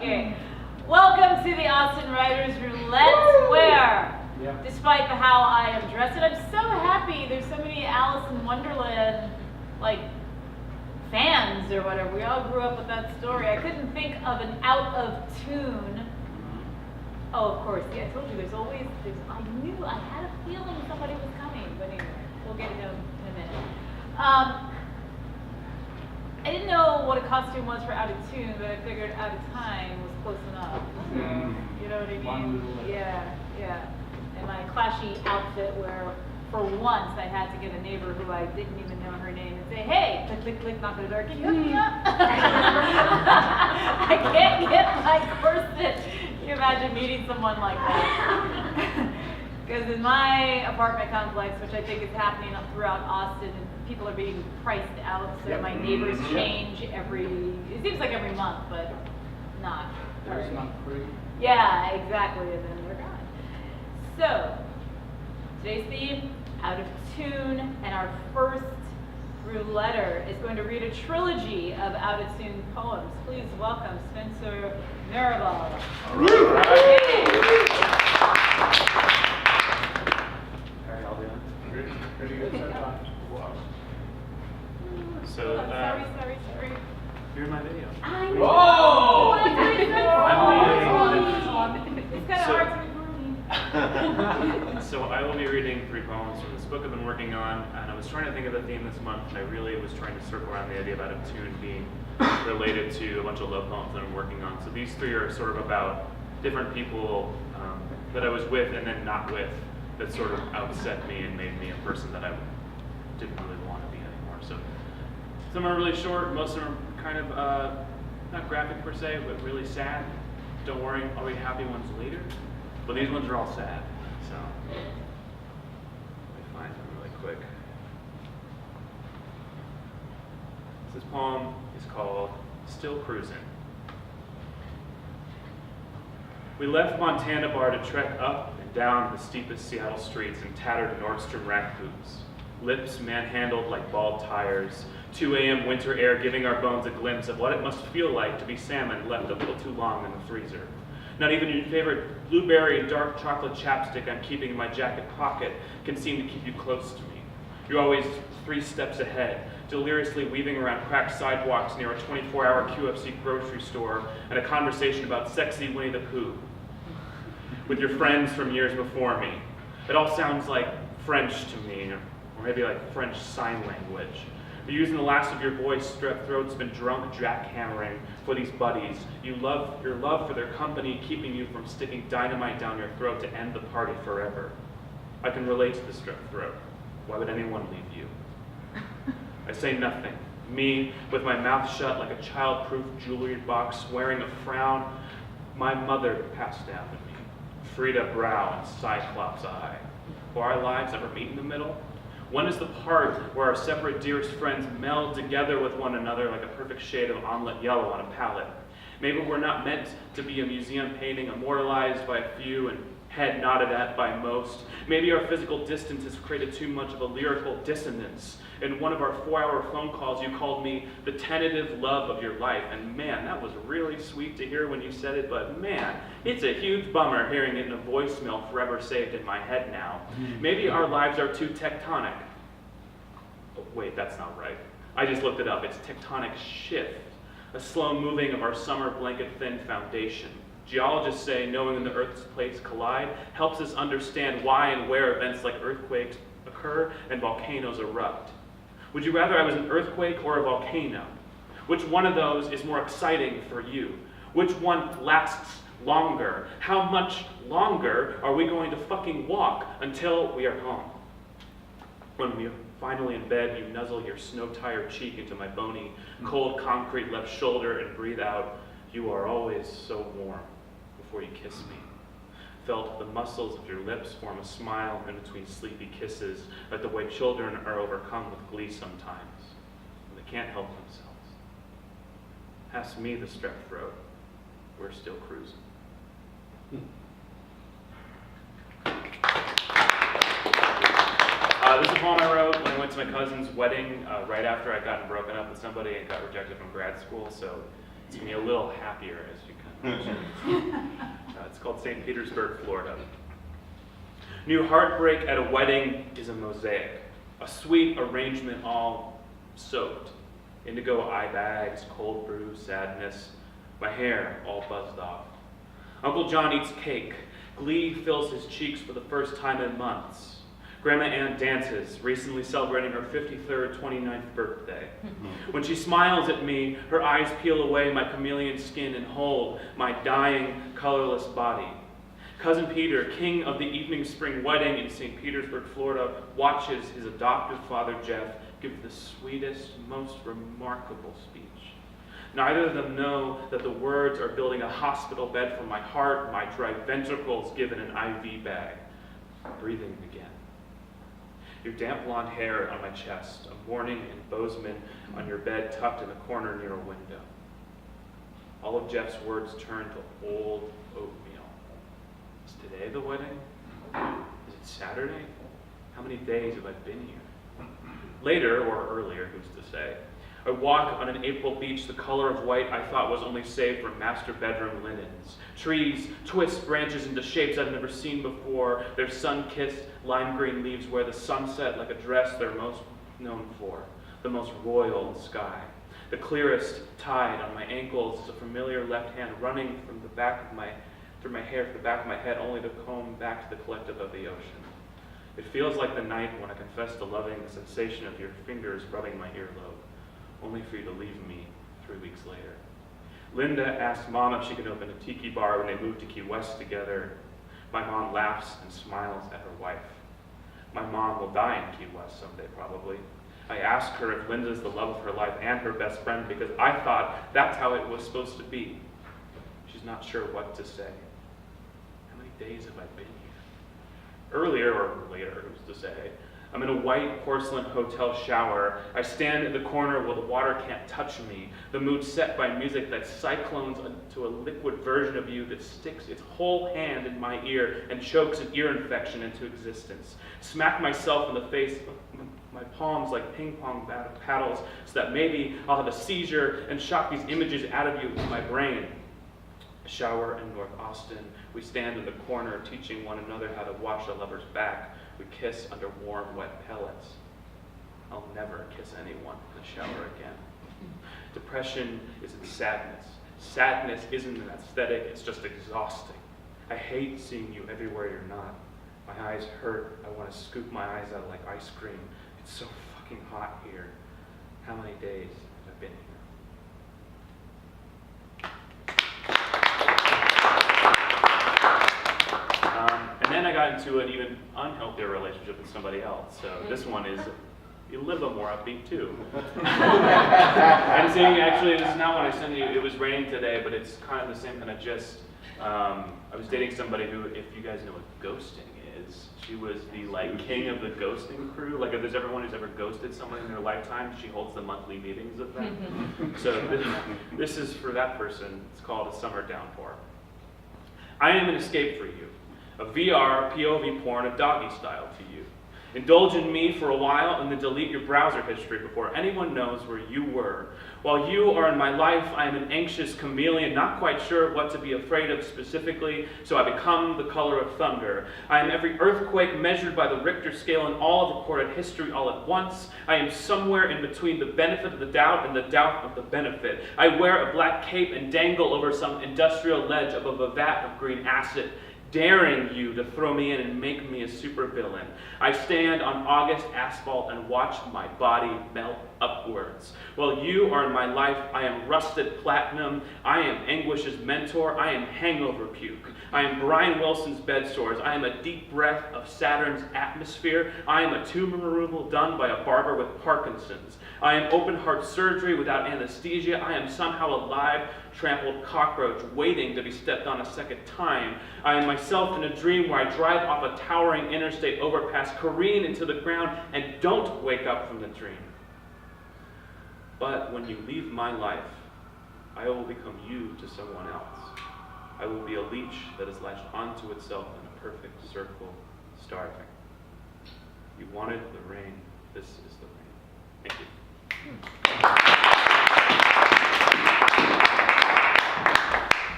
Okay. Welcome to the Austin Writers Roulette, where, despite the how I am dressed, and I'm so happy there's so many Alice in Wonderland, like, fans or whatever. We all grew up with that story. I couldn't think of an out of tune. Oh, of course. Yeah, I told you I knew, I had a feeling somebody was coming, but anyway, we'll get to know in a minute. I didn't know what a costume was for out of tune, but I figured out of time was close enough. So, you know what I mean? Yeah. And my clashy outfit where, for once, I had to get a neighbor who I didn't even know her name and say, hey, click, click, click, knock on the door, can you hook me up? I can't get my corset. Can you imagine meeting someone like that? Because in my apartment complex, which I think is happening throughout Austin, people are being priced out, so my neighbors change it seems like every month, but not. There's not free. Yeah, exactly, and then they're gone. So, today's theme, out of tune, and our first rouletter is going to read a trilogy of out of tune poems. Please welcome Spencer Mirabal. All right. How are y'all doing? Pretty good so far. Wow. So, Sorry. you're in my video. I know. Whoa! It's kind of hard to agree. So I will be reading 3 poems from this book I've been working on, and I was trying to think of a theme this month, and I really was trying to circle around the idea of out of tune being related to a bunch of love poems that I'm working on. So these 3 are sort of about different people that I was with and then not with, that sort of outset me and made me a person that I didn't really want to be anymore. So some are really short, most of them are kind of not graphic per se, but really sad. Don't worry, I'll read happy ones later. But these ones are all sad, so let me find them really quick. This poem is called Still Cruisin'. We left Montana Bar to trek up and down the steepest Seattle streets in tattered Nordstrom rack boots, lips manhandled like bald tires, 2 a.m. winter air giving our bones a glimpse of what it must feel like to be salmon left a little too long in the freezer. Not even your favorite blueberry and dark chocolate chapstick I'm keeping in my jacket pocket can seem to keep you close to me. You're always 3 steps ahead, deliriously weaving around cracked sidewalks near a 24-hour QFC grocery store and a conversation about sexy Winnie the Pooh with your friends from years before me. It all sounds like French to me, or maybe like French sign language. You're using the last of your voice, strep throat's been drunk jackhammering for these buddies. Your love for their company keeping you from sticking dynamite down your throat to end the party forever. I can relate to the strep throat. Why would anyone leave you? I say nothing. Me, with my mouth shut like a child-proof jewelry box, wearing a frown. My mother passed down to me. Frida brow and cyclops eye. Will our lives ever meet in the middle? When is the part where our separate dearest friends meld together with one another like a perfect shade of omelet yellow on a palette? Maybe we're not meant to be a museum painting immortalized by a few and head nodded at by most. Maybe our physical distance has created too much of a lyrical dissonance. In one of our 4-hour phone calls, you called me the tentative love of your life. And man, that was really sweet to hear when you said it, but man, it's a huge bummer hearing it in a voicemail forever saved in my head now. Maybe our lives are too tectonic. Oh, wait, that's not right. I just looked it up. It's tectonic shift, a slow moving of our summer blanket-thin foundation. Geologists say knowing when the Earth's plates collide helps us understand why and where events like earthquakes occur and volcanoes erupt. Would you rather I was an earthquake or a volcano? Which one of those is more exciting for you? Which one lasts longer? How much longer are we going to fucking walk until we are home? When we're finally in bed, you nuzzle your snow-tired cheek into my bony, cold concrete left shoulder and breathe out, "You are always so warm," before you kiss me. Felt the muscles of your lips form a smile in between sleepy kisses, like the way children are overcome with glee sometimes, when they can't help themselves. Pass me the strep throat. We're still cruising. This is a poem I wrote when I went to my cousin's wedding right after I'd gotten broken up with somebody and got rejected from grad school. So It's going to be a little happier, as you can imagine. It's called St. Petersburg, Florida. New heartbreak at a wedding is a mosaic, a sweet arrangement all soaked. Indigo eye bags, cold brew, sadness, my hair all buzzed off. Uncle John eats cake. Glee fills his cheeks for the first time in months. Grandma Ann dances, recently celebrating her 53rd, 29th birthday. When she smiles at me, her eyes peel away my chameleon skin and hold my dying, colorless body. Cousin Peter, king of the evening spring wedding in St. Petersburg, Florida, watches his adoptive father, Jeff, give the sweetest, most remarkable speech. Neither of them know that the words are building a hospital bed for my heart, my dry ventricles given an IV bag. Breathing again. Your damp blonde hair on my chest, a morning in Bozeman on your bed tucked in the corner near a window. All of Jeff's words turn to old oatmeal. Is today the wedding? Is it Saturday? How many days have I been here? Later, or earlier, who's to say, I walk on an April beach the color of white I thought was only saved for master bedroom linens. Trees twist branches into shapes I've never seen before. Their sun-kissed lime green leaves wear the sunset like a dress they're most known for, the most royal sky. The clearest tide on my ankles is a familiar left hand running from the back of through my hair to the back of my head, only to comb back to the collective of the ocean. It feels like the night when I confess to loving the sensation of your fingers rubbing my earlobe, only for you to leave me 3 weeks later. Linda asked Mom if she could open a tiki bar when they moved to Key West together. My mom laughs and smiles at her wife. My mom will die in Key West someday, probably. I asked her if Linda's the love of her life and her best friend because I thought that's how it was supposed to be. She's not sure what to say. How many days have I been here? Earlier, or later, who's to say, I'm in a white porcelain hotel shower. I stand in the corner where the water can't touch me. The mood set by music that cyclones into a liquid version of you that sticks its whole hand in my ear and chokes an ear infection into existence. Smack myself in the face with my palms like ping pong paddles so that maybe I'll have a seizure and shock these images out of you in my brain. A shower in North Austin. We stand in the corner teaching one another how to wash a lover's back. We kiss under warm, wet pellets. I'll never kiss anyone in the shower again. Depression isn't sadness. Sadness isn't an aesthetic, it's just exhausting. I hate seeing you everywhere you're not. My eyes hurt. I want to scoop my eyes out like ice cream. It's so fucking hot here. How many days have I been here? And then I got into an even unhealthier relationship with somebody else. So this one is a little bit more upbeat too. I'm saying, actually, this is not what I sent you. It was raining today, but it's kind of the same kind of gist. I was dating somebody who, if you guys know what ghosting is, she was the king of the ghosting crew. Like if there's everyone who's ever ghosted someone in their lifetime, she holds the monthly meetings of them. So this is for that person. It's called a summer downpour. I am an escape for you. A VR, POV porn of doggy style to you. Indulge in me for a while and then delete your browser history before anyone knows where you were. While you are in my life, I am an anxious chameleon, not quite sure what to be afraid of specifically, so I become the color of thunder. I am every earthquake measured by the Richter scale and all of recorded history all at once. I am somewhere in between the benefit of the doubt and the doubt of the benefit. I wear a black cape and dangle over some industrial ledge above a vat of green acid, daring you to throw me in and make me a supervillain. I stand on August asphalt and watch my body melt upwards. While you are in my life, I am rusted platinum. I am anguish's mentor. I am hangover puke. I am Brian Wilson's bed sores. I am a deep breath of Saturn's atmosphere. I am a tumor removal done by a barber with Parkinson's. I am open heart surgery without anesthesia. I am somehow a live, trampled cockroach waiting to be stepped on a second time. I am myself in a dream where I drive off a towering interstate overpass, careen into the ground, and don't wake up from the dream. But when you leave my life, I will become you to someone else. I will be a leech that is latched onto itself in a perfect circle, starving. You wanted the rain. This is the rain. Thank you.